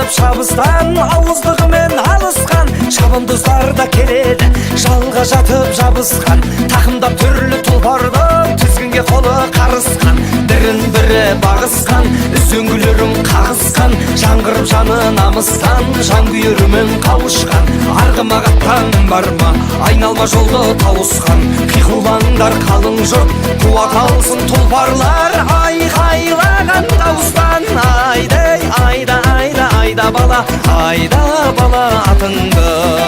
жатып шабыстан, ауыздығымен алысқан шабандоздар да келеді, жалға жатып жабысқан, тақымдап түрлі тұлпарды тізгінге қолы қарысқан, бірін-бірі бағысқан, үзеңгілерін қағысқан, жаңғырып жаны намыстан, жан күйерімен қауышқан. Арғыма қаттан бар ма, айналма жолды тауысқан, қиқулаңдар қалың жұрт, қуат алсын тұлпарлар, айқайлаған дауыстан. Айда, айда, айда, айда бала, айда бала атыңды.